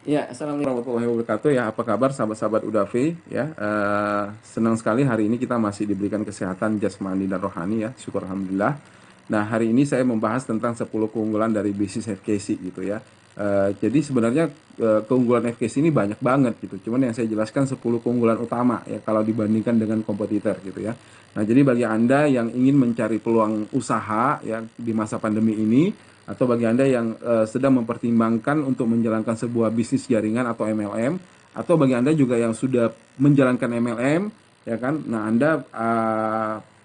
Ya, assalamualaikum warahmatullahi wabarakatuh. Ya, apa kabar sahabat-sahabat Udafi? Ya, senang sekali hari ini kita masih diberikan kesehatan jasmani dan rohani ya. Syukur alhamdulillah. Nah, hari ini saya membahas tentang 10 keunggulan dari bisnis FKC gitu ya. Jadi sebenarnya keunggulan FKC ini banyak banget gitu. Cuman yang saya jelaskan 10 keunggulan utama ya kalau dibandingkan dengan kompetitor gitu ya. Nah, jadi bagi Anda yang ingin mencari peluang usaha ya di masa pandemi ini, atau bagi Anda yang sedang mempertimbangkan untuk menjalankan sebuah bisnis jaringan atau MLM, atau bagi Anda juga yang sudah menjalankan MLM, ya kan? Nah, Anda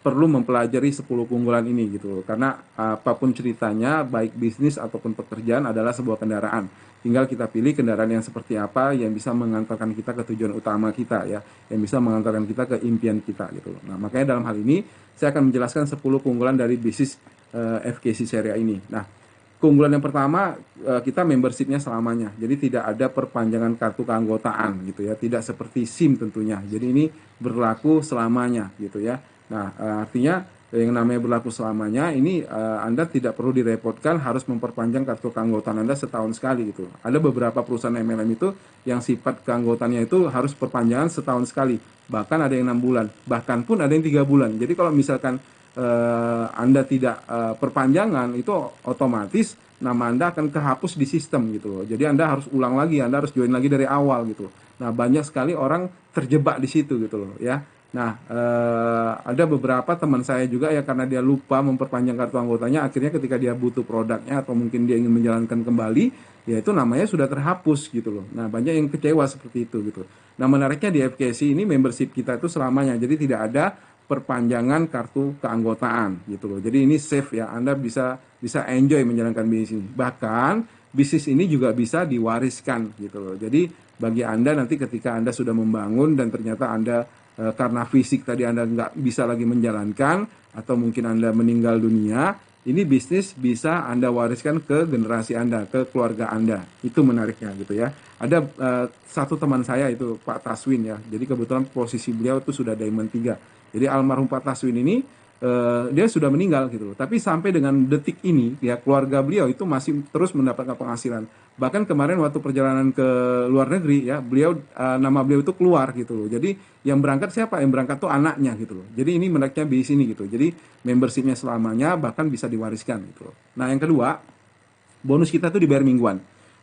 perlu mempelajari 10 keunggulan ini gitu. Karena apapun ceritanya, baik bisnis ataupun pekerjaan adalah sebuah kendaraan. Tinggal kita pilih kendaraan yang seperti apa yang bisa mengantarkan kita ke tujuan utama kita ya, yang bisa mengantarkan kita ke impian kita gitu. Nah, makanya dalam hal ini saya akan menjelaskan 10 keunggulan dari bisnis FKC Syariah ini. Nah, keunggulan yang pertama, kita membershipnya selamanya. Jadi tidak ada perpanjangan kartu keanggotaan gitu ya. Tidak seperti SIM tentunya. Jadi ini berlaku selamanya gitu ya. Nah, artinya yang namanya berlaku selamanya ini Anda tidak perlu direpotkan harus memperpanjang kartu keanggotaan Anda setahun sekali gitu. Ada beberapa perusahaan MLM itu yang sifat keanggotaannya itu harus perpanjangan setahun sekali. Bahkan ada yang 6 bulan, bahkan pun ada yang 3 bulan. Jadi kalau misalkan Anda tidak perpanjangan, itu otomatis nama Anda akan kehapus di sistem gitu loh. Jadi Anda harus ulang lagi, Anda harus join lagi dari awal gitu. Nah, banyak sekali orang terjebak di situ gitu loh ya. Nah, ada beberapa teman saya juga ya karena dia lupa memperpanjang kartu anggotanya, akhirnya ketika dia butuh produknya atau mungkin dia ingin menjalankan kembali, ya itu namanya sudah terhapus gitu loh. Nah, banyak yang kecewa seperti itu gitu. Nah, menariknya di FKC ini membership kita itu selamanya, jadi tidak ada perpanjangan kartu keanggotaan gitu loh. Jadi ini safe ya, Anda bisa bisa enjoy menjalankan bisnis ini. Bahkan bisnis ini juga bisa diwariskan gitu loh. Jadi bagi Anda nanti ketika Anda sudah membangun dan ternyata Anda karena fisik tadi Anda nggak bisa lagi menjalankan atau mungkin Anda meninggal dunia, ini bisnis bisa Anda wariskan ke generasi Anda, ke keluarga Anda. Itu menariknya gitu ya. Ada satu teman saya itu Pak Taswin ya. Jadi kebetulan posisi beliau itu sudah Diamond 3. Jadi almarhum Pak Taswin ini dia sudah meninggal gitu. Tapi sampai dengan detik ini ya keluarga beliau itu masih terus mendapatkan penghasilan. Bahkan kemarin waktu perjalanan ke luar negeri ya, beliau nama beliau itu keluar gitu loh. Jadi yang berangkat siapa? Yang berangkat tuh anaknya gitu loh. Jadi ini menariknya di sini gitu. Jadi membershipnya selamanya bahkan bisa diwariskan gitu loh. Nah, yang kedua, bonus kita tuh dibayar mingguan.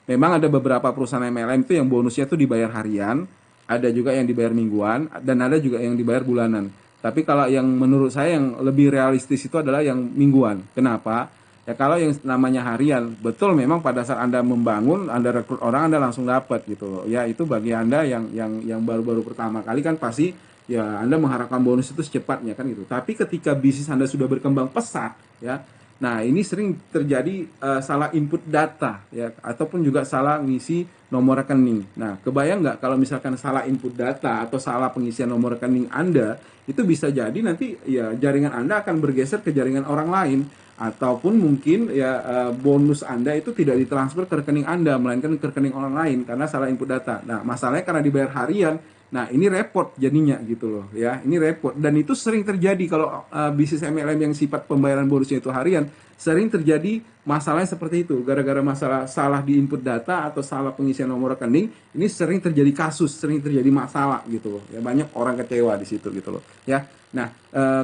Memang ada beberapa perusahaan MLM itu yang bonusnya tuh dibayar harian, ada juga yang dibayar mingguan, dan ada juga yang dibayar bulanan. Tapi kalau yang menurut saya yang lebih realistis itu adalah yang mingguan. Kenapa? Ya kalau yang namanya harian, betul memang pada saat Anda membangun, Anda rekrut orang, Anda langsung dapat gitu loh. Ya itu bagi Anda yang baru-baru pertama kali kan pasti ya Anda mengharapkan bonus itu secepatnya kan gitu. Tapi ketika bisnis Anda sudah berkembang pesat ya, nah, ini sering terjadi salah input data ya ataupun juga salah ngisi nomor rekening. Nah, kebayang nggak kalau misalkan salah input data atau salah pengisian nomor rekening Anda, itu bisa jadi nanti ya jaringan Anda akan bergeser ke jaringan orang lain ataupun mungkin ya bonus Anda itu tidak ditransfer ke rekening Anda melainkan ke rekening orang lain karena salah input data. Nah, masalahnya karena dibayar harian. Nah, ini repot jadinya gitu loh ya. Ini repot dan itu sering terjadi kalau bisnis MLM yang sifat pembayaran bonusnya itu harian, sering terjadi masalahnya seperti itu. Gara-gara masalah salah di input data atau salah pengisian nomor rekening, ini sering terjadi kasus, sering terjadi masalah gitu loh. Ya banyak orang kecewa di situ gitu loh ya. Nah,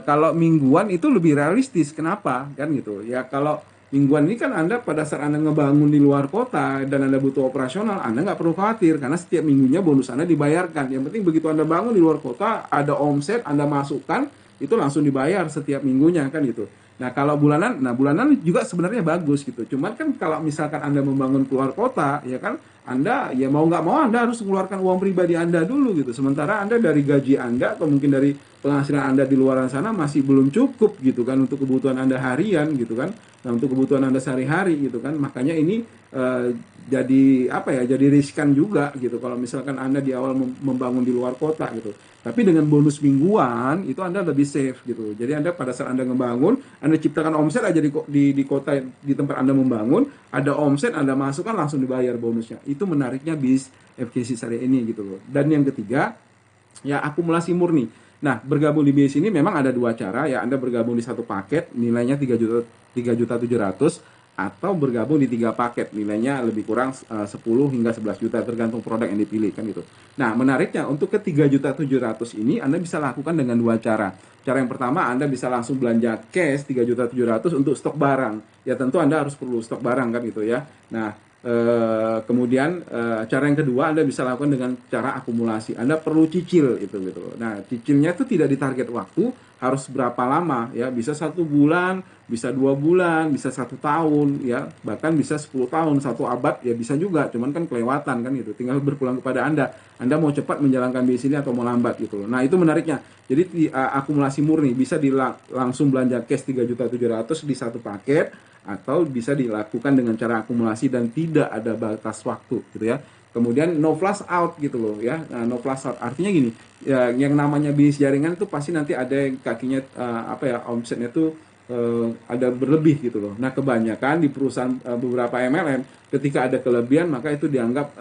kalau mingguan itu lebih realistis. Kenapa? Kan gitu. Ya kalau mingguan ini kan Anda pada saat Anda ngebangun di luar kota dan Anda butuh operasional, Anda nggak perlu khawatir karena setiap minggunya bonus Anda dibayarkan. Yang penting begitu Anda bangun di luar kota, ada omset, Anda masukkan, itu langsung dibayar setiap minggunya kan gitu. Nah kalau bulanan, nah bulanan juga sebenarnya bagus gitu. Cuman kan kalau misalkan Anda membangun keluar kota, ya kan Anda ya mau nggak mau Anda harus mengeluarkan uang pribadi Anda dulu gitu. Sementara Anda dari gaji Anda atau mungkin dari penghasilan Anda di luar sana masih belum cukup gitu kan untuk kebutuhan Anda harian gitu kan. Nah, untuk kebutuhan Anda sehari-hari gitu kan. Makanya ini jadi apa ya? Jadi riskan juga gitu kalau misalkan Anda di awal membangun di luar kota gitu. Tapi dengan bonus mingguan itu Anda lebih safe gitu. Jadi Anda pada saat Anda ngebangun, Anda ciptakan omset aja di kota di tempat Anda membangun, ada omset Anda masukkan langsung dibayar bonusnya. Itu menariknya bis FKC Syariah ini gitu loh. Dan yang ketiga, ya akumulasi murni. Nah, bergabung di BIS ini memang ada dua cara ya. Anda bergabung di satu paket, nilainya 3 juta 700 atau bergabung di 3 paket nilainya lebih kurang 10 hingga 11 juta tergantung produk yang dipilih kan gitu. Nah, menariknya untuk ke 3.700.000 ini Anda bisa lakukan dengan 2 cara. Cara yang pertama, Anda bisa langsung belanja cash 3.700.000 untuk stok barang. Ya tentu Anda harus perlu stok barang kan gitu ya. Nah, kemudian cara yang kedua Anda bisa lakukan dengan cara akumulasi. Anda perlu cicil itu gitu. Nah, cicilnya itu tidak ditarget waktu, harus berapa lama ya, bisa 1 bulan, bisa 2 bulan, bisa 1 tahun ya, bahkan bisa 10 tahun, 1 abad ya bisa juga, cuman kan kelewatan kan gitu, tinggal berpulang kepada Anda mau cepat menjalankan bisnis ini atau mau lambat gitu loh. Nah itu menariknya, jadi akumulasi murni bisa langsung belanja cash 3.700.000 di 1 paket, atau bisa dilakukan dengan cara akumulasi dan tidak ada batas waktu gitu ya. Kemudian no flash out gitu loh ya. Nah, no flash out artinya gini, ya, yang namanya bisnis jaringan itu pasti nanti ada yang kakinya omsetnya tuh ada berlebih gitu loh. Nah, kebanyakan di perusahaan beberapa MLM ketika ada kelebihan maka itu dianggap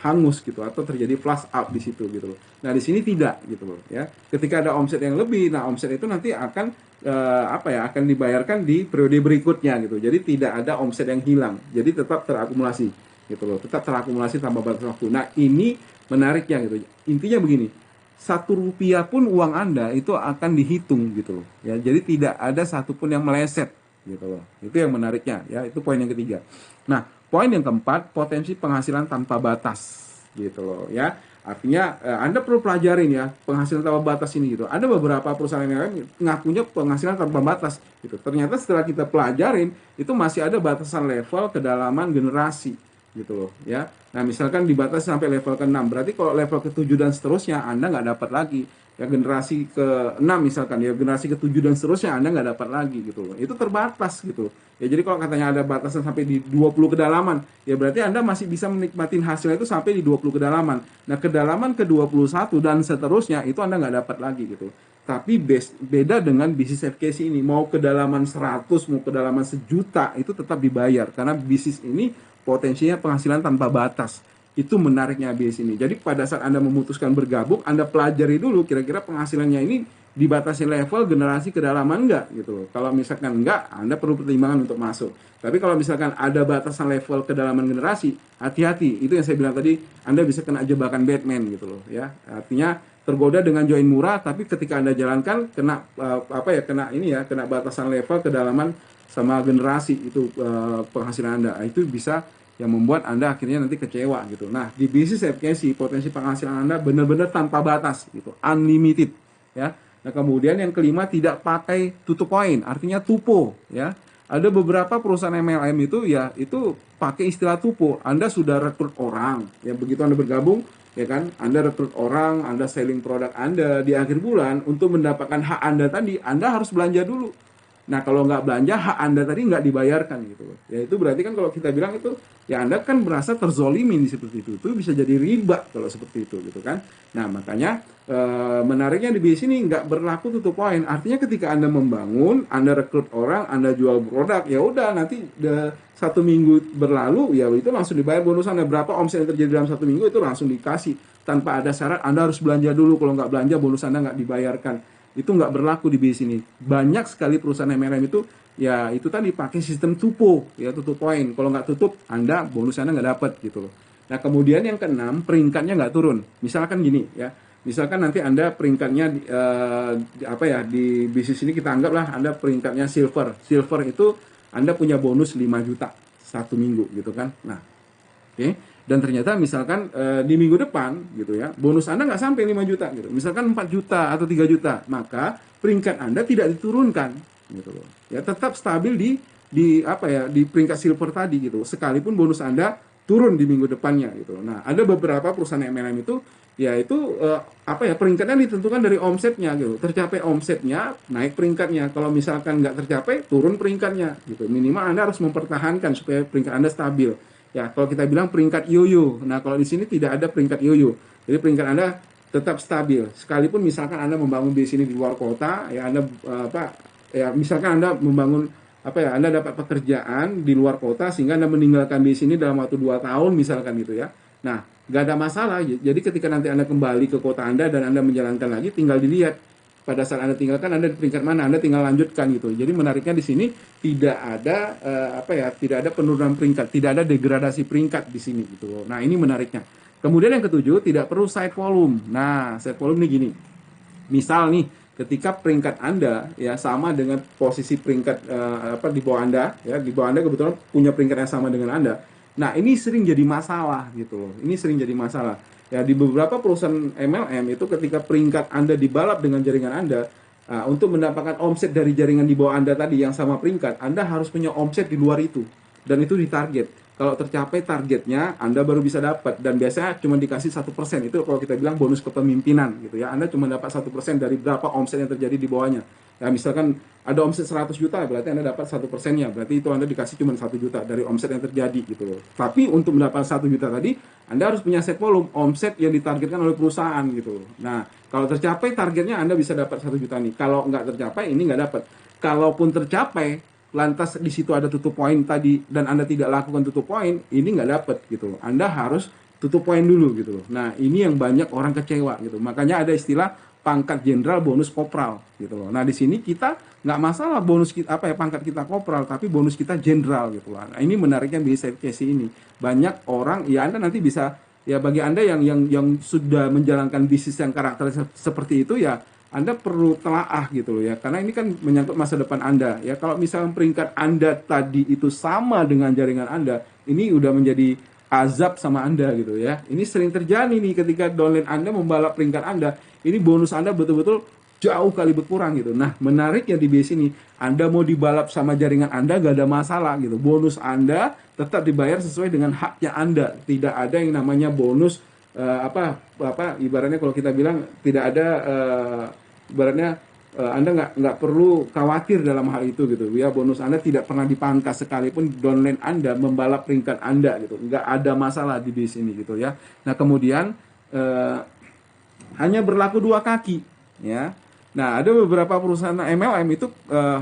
hangus gitu atau terjadi flash out di situ gitu loh. Nah, di sini tidak gitu loh ya. Ketika ada omset yang lebih, nah omset itu nanti akan akan dibayarkan di periode berikutnya gitu. Jadi tidak ada omset yang hilang. Jadi tetap terakumulasi gitu loh, tetap terakumulasi tanpa batas waktu. Nah ini menariknya gitu, intinya begini, Rp1 pun uang Anda itu akan dihitung gitu loh ya, jadi tidak ada satupun yang meleset gitu loh, itu yang menariknya ya, itu poin yang ketiga. Nah poin yang keempat, potensi penghasilan tanpa batas gitu loh ya, artinya Anda perlu pelajarin ya penghasilan tanpa batas ini gitu. Ada beberapa perusahaan yang lain ngakunya penghasilan tanpa batas gitu, ternyata setelah kita pelajarin itu masih ada batasan level kedalaman generasi gitu loh ya. Nah misalkan dibatasi sampai level ke-6, berarti kalau level ke-7 dan seterusnya Anda nggak dapat lagi ya, generasi ke-6 misalkan ya, generasi ke-7 dan seterusnya Anda nggak dapat lagi gitu loh, itu terbatas gitu ya. Jadi kalau katanya ada batasan sampai di 20 kedalaman ya, berarti Anda masih bisa menikmatin hasilnya itu sampai di 20 kedalaman. Nah kedalaman ke-21 dan seterusnya itu Anda nggak dapat lagi gitu. Tapi beda dengan bisnis FKC ini, mau kedalaman 100 mau kedalaman 1 juta itu tetap dibayar, karena bisnis ini potensinya penghasilan tanpa batas. Itu menariknya bisnis ini. Jadi pada saat Anda memutuskan bergabung, Anda pelajari dulu kira-kira penghasilannya ini dibatasi level generasi kedalaman enggak gitu loh. Kalau misalkan enggak, Anda perlu pertimbangan untuk masuk. Tapi kalau misalkan ada batasan level kedalaman generasi, hati-hati. Itu yang saya bilang tadi, Anda bisa kena jebakan Batman gitu loh ya. Artinya tergoda dengan join murah, tapi ketika Anda jalankan kena kena batasan level kedalaman sama generasi itu penghasilan Anda. Itu bisa yang membuat Anda akhirnya nanti kecewa gitu. Nah, di bisnis FKC potensi penghasilan Anda benar-benar tanpa batas gitu, unlimited ya. Nah, kemudian yang kelima, tidak pakai tutup poin, artinya tupo ya. Ada beberapa perusahaan MLM itu ya itu pakai istilah tupo. Anda sudah rekrut orang, ya begitu Anda bergabung ya kan, Anda rekrut orang, Anda selling produk Anda, di akhir bulan untuk mendapatkan hak Anda tadi, Anda harus belanja dulu. Nah kalau nggak belanja, hak Anda tadi nggak dibayarkan gitu. Ya itu berarti kan kalau kita bilang itu, ya Anda kan merasa terzolimin seperti itu. Itu bisa jadi riba kalau seperti itu gitu kan. Nah makanya menariknya di sini nggak berlaku tutup poin. Artinya ketika Anda membangun, Anda rekrut orang, Anda jual produk, ya udah nanti 1 minggu berlalu, ya itu langsung dibayar bonus Anda. Berapa omset yang terjadi dalam 1 minggu itu langsung dikasih. Tanpa ada syarat Anda harus belanja dulu. Kalau nggak belanja, bonus Anda nggak dibayarkan. Itu nggak berlaku di bisnis ini. Banyak sekali perusahaan MLM itu ya itu tadi pakai sistem tupo ya, tutup poin. Kalau nggak tutup, Anda bonus Anda nggak dapat gitu loh. Nah kemudian yang keenam, peringkatnya nggak turun. Misalkan gini ya, misalkan nanti Anda peringkatnya di bisnis ini kita anggaplah Anda peringkatnya silver. Silver itu Anda punya bonus 5 juta 1 minggu gitu kan. Nah oke. Dan ternyata misalkan di minggu depan gitu ya, bonus Anda nggak sampai 5 juta gitu. Misalkan 4 juta atau 3 juta, maka peringkat Anda tidak diturunkan gitu loh. Ya tetap stabil di peringkat silver tadi gitu. Sekalipun bonus Anda turun di minggu depannya gitu. Nah, ada beberapa perusahaan MLM itu yaitu peringkatnya ditentukan dari omsetnya gitu. Tercapai omsetnya, naik peringkatnya. Kalau misalkan nggak tercapai, turun peringkatnya gitu. Minimal Anda harus mempertahankan supaya peringkat Anda stabil. Ya, kalau kita bilang peringkat yoyo. Nah, kalau di sini tidak ada peringkat yoyo. Jadi peringkat Anda tetap stabil. Sekalipun misalkan Anda membangun di sini di luar kota, ya Anda misalkan Anda membangun Anda dapat pekerjaan di luar kota sehingga Anda meninggalkan di sini dalam waktu 2 tahun misalkan gitu ya. Nah, nggak ada masalah. Jadi ketika nanti Anda kembali ke kota Anda dan Anda menjalankan lagi, tinggal dilihat pada saat Anda tinggalkan, Anda di peringkat mana, Anda tinggal lanjutkan gitu. Jadi menariknya di sini tidak ada tidak ada penurunan peringkat, tidak ada degradasi peringkat di sini gitu. Nah, ini menariknya. Kemudian yang ketujuh, tidak perlu side volume. Nah, side volume ini gini. Misal nih, ketika peringkat Anda ya sama dengan posisi peringkat di bawah Anda, ya di bawah Anda kebetulan punya peringkat yang sama dengan Anda. Nah, ini sering jadi masalah gitu loh. Ini sering jadi masalah. Ya, di beberapa perusahaan MLM itu ketika peringkat Anda dibalap dengan jaringan Anda, untuk mendapatkan omset dari jaringan di bawah Anda tadi yang sama peringkat, Anda harus punya omset di luar itu. Dan itu ditarget. Kalau tercapai targetnya, Anda baru bisa dapat. Dan biasanya cuma dikasih 1%. Itu kalau kita bilang bonus kepemimpinan gitu ya. Anda cuma dapat 1% dari berapa omset yang terjadi di bawahnya. Ya, misalkan ada omset 100 juta, berarti Anda dapat 1%-nya. Berarti itu Anda dikasih cuma 1 juta dari omset yang terjadi gitu loh. Tapi untuk mendapatkan 1 juta tadi, Anda harus punya set volume, omset yang ditargetkan oleh perusahaan gitu loh. Nah, kalau tercapai targetnya, Anda bisa dapat 1 juta nih. Kalau nggak tercapai, ini nggak dapat. Kalaupun tercapai, lantas di situ ada tutup poin tadi dan Anda tidak lakukan tutup poin, ini nggak dapat gitu loh. Anda harus tutup poin dulu gitu loh. Nah, ini yang banyak orang kecewa gitu. Makanya ada istilah pangkat jenderal bonus kopral gitu loh. Nah, di sini kita nggak masalah bonus kita pangkat kita kopral, tapi bonus kita jenderal gitu loh. Nah, ini menariknya bisa case ini. Banyak orang ya Anda nanti bisa ya bagi Anda yang sudah menjalankan bisnis yang karakter seperti itu ya Anda perlu telaah gitu loh ya, karena ini kan menyangkut masa depan Anda ya. Kalau misalnya peringkat Anda tadi itu sama dengan jaringan Anda, ini udah menjadi azab sama Anda gitu ya. Ini sering terjadi nih ketika downline Anda membalap peringkat Anda, ini bonus Anda betul-betul jauh kali berkurang gitu. Nah, menarik ya di base ini, Anda mau dibalap sama jaringan Anda gak ada masalah gitu. Bonus Anda tetap dibayar sesuai dengan haknya Anda. Tidak ada yang namanya bonus ibaratnya kalau kita bilang tidak ada ibaratnya Anda nggak perlu khawatir dalam hal itu gitu ya. Bonus Anda tidak pernah dipangkas sekalipun downline Anda membalap peringkat Anda gitu, nggak ada masalah di sini gitu ya. Nah, kemudian hanya berlaku 2 kaki ya. Nah, ada beberapa perusahaan MLM itu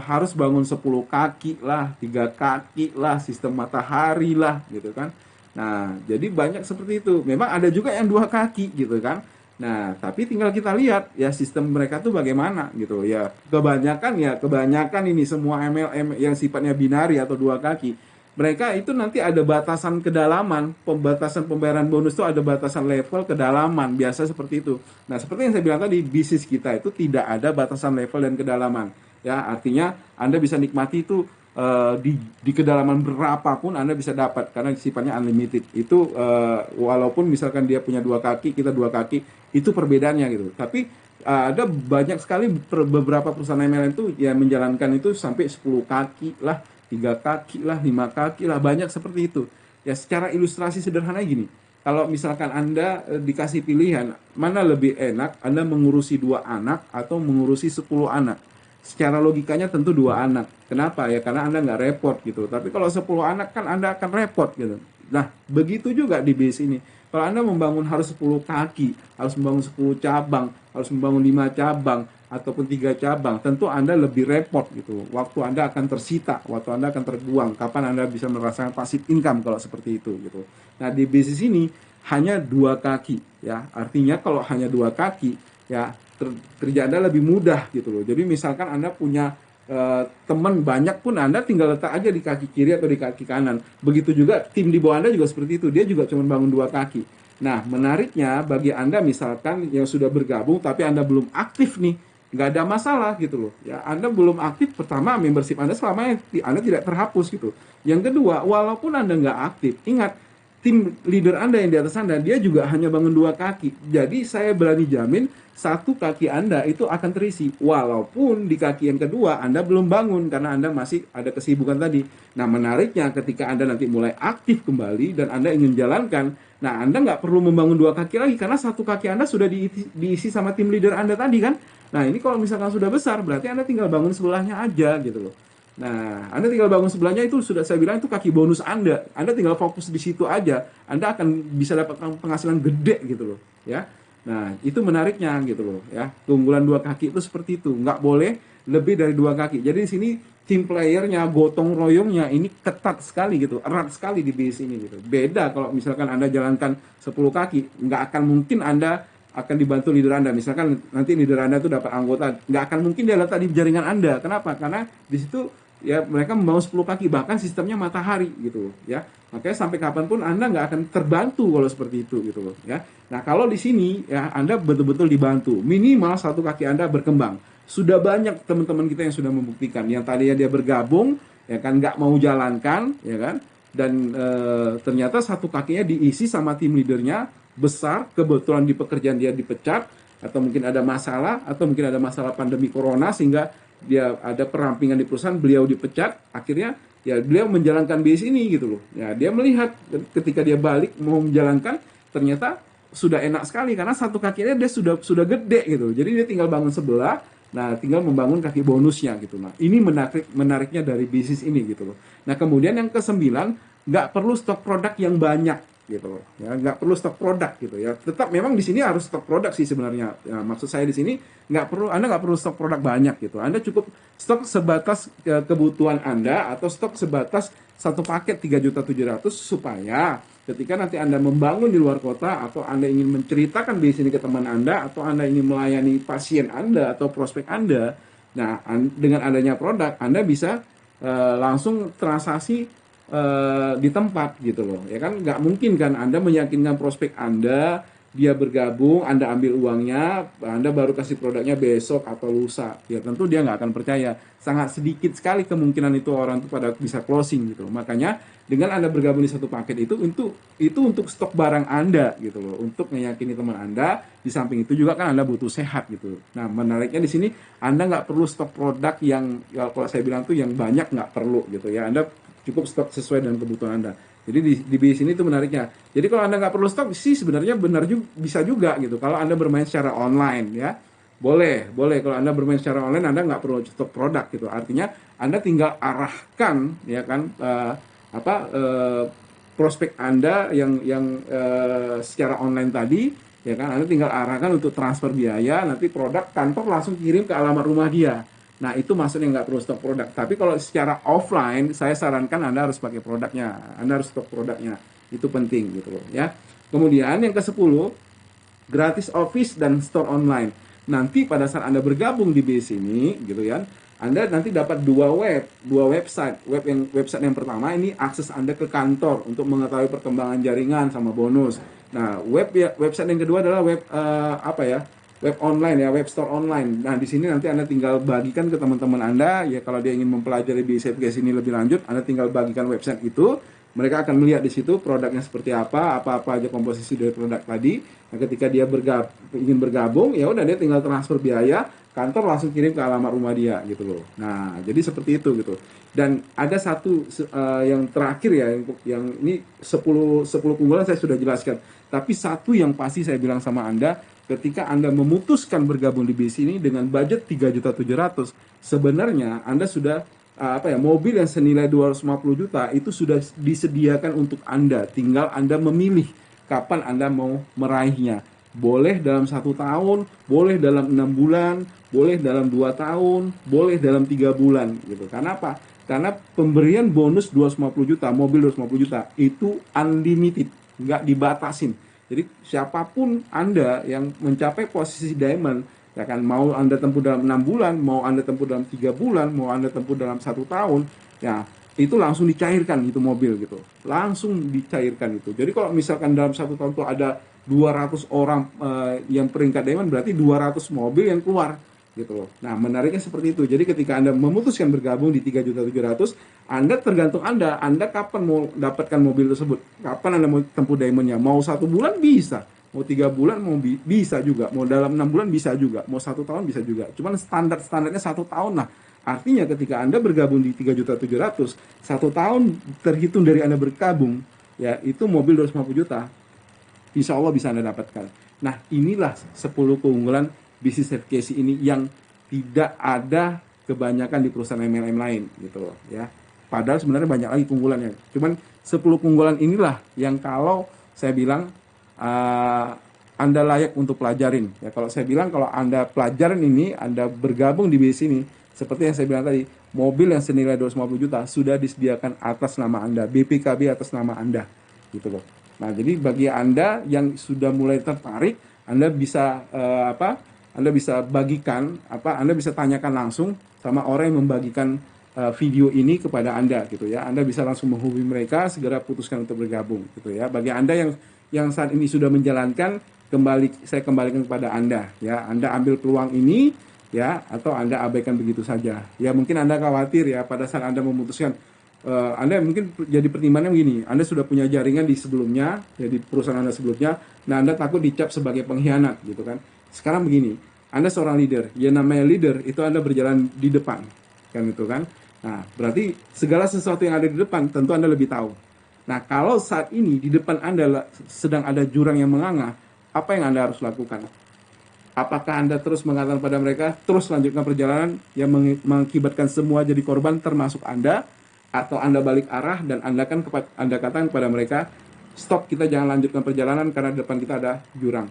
harus bangun 10 kaki lah, 3 kaki lah, sistem matahari lah gitu kan. Nah, jadi banyak seperti itu. Memang ada juga yang 2 kaki gitu kan. Nah, tapi tinggal kita lihat ya sistem mereka tuh bagaimana gitu ya. Kebanyakan ini semua MLM yang sifatnya binari atau 2 kaki. Mereka itu nanti ada batasan kedalaman, pembatasan pembayaran bonus itu ada batasan level kedalaman, biasa seperti itu. Nah, seperti yang saya bilang tadi, bisnis kita itu tidak ada batasan level dan kedalaman. Ya, artinya Anda bisa nikmati itu di kedalaman berapapun Anda bisa dapat karena sifatnya unlimited. Itu walaupun misalkan dia punya 2 kaki, kita 2 kaki, itu perbedaannya gitu. Tapi ada banyak sekali beberapa perusahaan MLM itu yang menjalankan itu sampai 10 kaki lah, 3 kaki lah, 5 kaki lah, banyak seperti itu. Ya, secara ilustrasi sederhana gini. Kalau misalkan Anda dikasih pilihan, mana lebih enak Anda mengurusi 2 anak atau mengurusi 10 anak? Secara logikanya tentu 2 anak. Kenapa? Ya karena Anda nggak repot gitu. Tapi kalau 10 anak kan Anda akan repot gitu. Nah, begitu juga di base ini. Kalau Anda membangun harus 10 kaki, harus membangun 10 cabang, harus membangun 5 cabang, ataupun 3 cabang, tentu Anda lebih repot gitu. Waktu Anda akan tersita, waktu Anda akan terbuang. Kapan Anda bisa merasakan passive income kalau seperti itu gitu. Nah, di bisnis ini hanya 2 kaki ya. Artinya kalau hanya 2 kaki ya kerja Anda lebih mudah gitu loh. Jadi misalkan Anda punya teman banyak pun Anda tinggal letak aja di kaki kiri atau di kaki kanan. Begitu juga tim di bawah Anda juga seperti itu. Dia juga cuma bangun 2 kaki. Nah, menariknya bagi Anda misalkan yang sudah bergabung tapi Anda belum aktif nih, nggak ada masalah gitu loh. Ya, Anda belum aktif, pertama membership Anda selama Anda tidak terhapus gitu. Yang kedua, walaupun Anda nggak aktif, ingat tim leader Anda yang di atas Anda, dia juga hanya bangun 2 kaki. Jadi saya berani jamin 1 kaki Anda itu akan terisi. Walaupun di kaki yang kedua Anda belum bangun karena Anda masih ada kesibukan tadi. Nah, menariknya ketika Anda nanti mulai aktif kembali dan Anda ingin jalankan, nah Anda nggak perlu membangun 2 kaki lagi karena 1 kaki Anda sudah diisi sama tim leader Anda tadi kan. Nah, ini kalau misalkan sudah besar berarti Anda tinggal bangun sebelahnya aja gitu loh. Nah, Anda tinggal bangun sebelahnya itu sudah saya bilang itu kaki bonus Anda. Anda tinggal fokus di situ aja. Anda akan bisa dapat penghasilan gede gitu loh, ya. Nah, itu menariknya gitu loh, ya. Keunggulan 2 kaki itu seperti itu. Nggak boleh lebih dari 2 kaki. Jadi di sini tim playernya, gotong royongnya ini ketat sekali gitu, erat sekali di base ini gitu. Beda kalau misalkan Anda jalankan 10 kaki, nggak akan mungkin Anda akan dibantu leader Anda. Misalkan nanti leader Anda itu dapat anggota, nggak akan mungkin dia letak di jaringan Anda. Kenapa? Karena di situ ya mereka membangun 10 kaki, bahkan sistemnya matahari gitu ya. Makanya sampai kapanpun Anda nggak akan terbantu kalau seperti itu gitu loh ya. Nah kalau di sini ya Anda betul-betul dibantu, minimal satu kaki Anda berkembang. Sudah banyak teman-teman kita yang sudah membuktikan, yang tadinya dia bergabung ya kan, nggak mau jalankan ya kan, dan ternyata satu kakinya diisi sama tim leadernya besar, kebetulan di pekerjaan dia dipecat, atau mungkin ada masalah, atau mungkin ada masalah pandemi corona sehingga dia ada perampingan di perusahaan, beliau dipecat, akhirnya ya beliau menjalankan bisnis ini gitu loh. Ya dia melihat ketika dia balik mau menjalankan, ternyata sudah enak sekali karena satu kakinya dia sudah gede gitu. Jadi dia tinggal bangun sebelah, nah tinggal membangun kaki bonusnya gitu. Nah ini menariknya dari bisnis ini gitu loh. Nah kemudian yang kesembilan, nggak perlu stok produk yang banyak gitu loh ya, nggak perlu stok produk gitu ya. Tetap memang di sini harus stok produk sih sebenarnya ya, maksud saya di sini Anda nggak perlu stok produk banyak gitu. Anda cukup stok sebatas kebutuhan Anda, atau stok sebatas satu paket 3.700.000 supaya ketika nanti Anda membangun di luar kota, atau Anda ingin menceritakan bisnis ini ke teman Anda, atau Anda ingin melayani pasien Anda atau prospek Anda, nah dengan adanya produk Anda bisa langsung transaksi di tempat gitu loh ya kan. Nggak mungkin kan Anda meyakinkan prospek Anda, dia bergabung, Anda ambil uangnya, Anda baru kasih produknya besok atau lusa, ya tentu dia nggak akan percaya. Sangat sedikit sekali kemungkinan itu orang itu pada bisa closing gitu. Makanya dengan Anda bergabung di satu paket itu untuk stok barang Anda gitu loh, untuk meyakini teman Anda. Di samping itu juga kan Anda butuh sehat gitu. Nah menariknya di sini Anda nggak perlu stok produk yang ya, kalau saya bilang tuh yang banyak, nggak perlu gitu ya. Anda cukup stok sesuai dengan kebutuhan Anda. Jadi di bisnis ini tuh menariknya. Jadi kalau Anda nggak perlu stok sih sebenarnya benar juga, bisa juga gitu. Kalau Anda bermain secara online ya, boleh. Kalau Anda bermain secara online Anda nggak perlu stok produk gitu. Artinya Anda tinggal arahkan ya kan prospek Anda yang secara online tadi ya kan, Anda tinggal arahkan untuk transfer biaya, nanti produk kantor langsung kirim ke alamat rumah dia. Nah itu maksudnya nggak perlu stok produk. Tapi kalau secara offline, saya sarankan Anda harus pakai produknya, Anda harus stok produknya. Itu penting gitu loh ya. Kemudian yang ke-10, gratis office dan store online. Nanti pada saat Anda bergabung di base ini gitu ya, Anda nanti dapat dua website. Website yang pertama ini akses Anda ke kantor untuk mengetahui perkembangan jaringan sama bonus. Nah website yang kedua adalah web online ya, web store online. Nah, di sini nanti Anda tinggal bagikan ke teman-teman Anda ya, kalau dia ingin mempelajari BCFGS ini lebih lanjut, Anda tinggal bagikan website itu. Mereka akan melihat di situ produknya seperti apa aja komposisi dari produk tadi. Nah, ketika dia ingin bergabung, ya udah dia tinggal transfer biaya, kantor langsung kirim ke alamat rumah dia gitu loh. Nah, jadi seperti itu gitu. Dan ada satu yang terakhir ya, yang ini 10 keunggulan saya sudah jelaskan. Tapi satu yang pasti saya bilang sama Anda, ketika Anda memutuskan bergabung di BC ini dengan budget 3.700.000, sebenarnya Anda sudah mobil yang senilai 250 juta itu sudah disediakan untuk Anda. Tinggal Anda memilih kapan Anda mau meraihnya. Boleh dalam 1 tahun, boleh dalam 6 bulan, boleh dalam 2 tahun, boleh dalam 3 bulan gitu. Karena apa? Karena pemberian bonus 250 juta, mobil 250 juta itu unlimited, nggak dibatasin. Jadi siapapun Anda yang mencapai posisi diamond, ya kan, mau Anda tempuh dalam 6 bulan, mau Anda tempuh dalam 3 bulan, mau Anda tempuh dalam 1 tahun, ya itu langsung dicairkan itu mobil gitu. Langsung dicairkan itu. Jadi kalau misalkan dalam 1 tahun itu ada 200 orang yang peringkat diamond, berarti 200 mobil yang keluar gitu loh. Nah, menariknya seperti itu. Jadi ketika Anda memutuskan bergabung di 3.700.000, Anda tergantung Anda kapan mau dapatkan mobil tersebut. Kapan Anda mau tempuh diamondnya? Mau 1 bulan bisa, mau 3 bulan mau bisa juga, mau dalam 6 bulan bisa juga, mau 1 tahun bisa juga. Cuman standarnya 1 tahun lah. Artinya ketika Anda bergabung di 3.700.000, 1 tahun terhitung dari Anda bergabung, ya itu mobil 250 juta. Insya Allah bisa Anda dapatkan. Nah, inilah 10 keunggulan bisnis certification ini yang tidak ada kebanyakan di perusahaan MLM lain gitu loh ya. Padahal sebenarnya banyak lagi keunggulannya. Cuman 10 keunggulan inilah yang kalau saya bilang Anda layak untuk pelajarin. Ya, kalau saya bilang kalau Anda pelajarin ini, Anda bergabung di bisnis ini, seperti yang saya bilang tadi, mobil yang senilai 250 juta sudah disediakan atas nama Anda, BPKB atas nama Anda gitu loh. Nah, jadi bagi Anda yang sudah mulai tertarik, Anda bisa Anda bisa bagikan Anda bisa tanyakan langsung sama orang yang membagikan video ini kepada Anda gitu ya. Anda bisa langsung menghubungi mereka, segera putuskan untuk bergabung gitu ya. Bagi Anda yang saat ini sudah menjalankan, saya kembalikan kepada Anda ya. Anda ambil peluang ini ya, atau Anda abaikan begitu saja. Ya mungkin Anda khawatir ya pada saat Anda memutuskan, Anda mungkin jadi pertimbangan begini, Anda sudah punya jaringan di sebelumnya, ya di perusahaan Anda sebelumnya, nah Anda takut dicap sebagai pengkhianat gitu kan. Sekarang begini, Anda seorang leader, ya namanya leader itu Anda berjalan di depan, kan itu kan. Nah, berarti segala sesuatu yang ada di depan tentu Anda lebih tahu. Nah, kalau saat ini di depan Anda sedang ada jurang yang menganga, apa yang Anda harus lakukan? Apakah Anda terus mengatakan pada mereka, terus lanjutkan perjalanan yang mengakibatkan semua jadi korban termasuk Anda, atau Anda balik arah dan Anda katakan kepada mereka, stop, kita jangan lanjutkan perjalanan karena di depan kita ada jurang.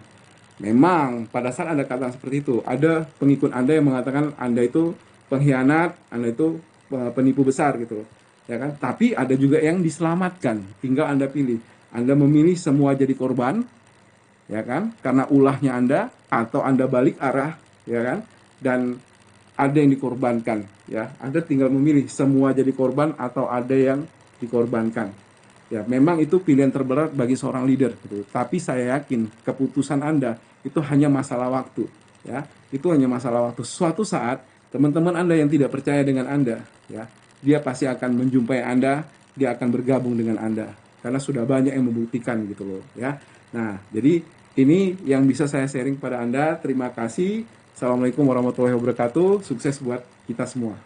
Memang pada saat Anda katakan seperti itu, ada pengikut Anda yang mengatakan Anda itu pengkhianat, Anda itu penipu besar gitu, ya kan? Tapi ada juga yang diselamatkan. Tinggal Anda pilih. Anda memilih semua jadi korban, ya kan? Karena ulahnya Anda, atau Anda balik arah, ya kan? Dan ada yang dikorbankan, ya. Anda tinggal memilih semua jadi korban atau ada yang dikorbankan. Ya, memang itu pilihan terberat bagi seorang leader gitu. Tapi saya yakin keputusan Anda itu hanya masalah waktu, ya. Itu hanya masalah waktu. Suatu saat teman-teman Anda yang tidak percaya dengan Anda, ya, dia pasti akan menjumpai Anda, dia akan bergabung dengan Anda karena sudah banyak yang membuktikan gitu loh, ya. Nah, jadi ini yang bisa saya sharing kepada Anda. Terima kasih. Assalamualaikum warahmatullahi wabarakatuh. Sukses buat kita semua.